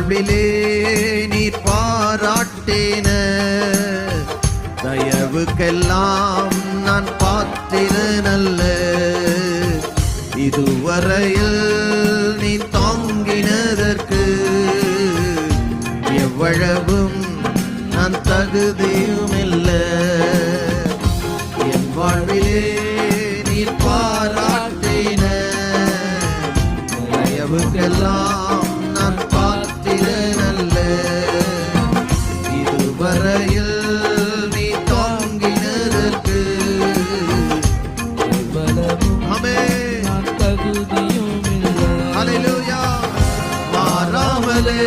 வாழ்விலே நீ பாராட்டின தயவுக்கெல்லாம் நான் பாத்திரனல்ல. இதுவரையில் நீ தாங்கினதற்கு எவ்வளவும் நான் தகுதியுமில்ல. என் வாழ்விலே நீ பாராட்டின தயவுக்கெல்லாம் நான் பாத்திரனல்ல. இதுவரையில் நீ தாங்கினதற்கு நான் தகுதியும் இல்லை. ஹல்லேலூயா. மாறாமலே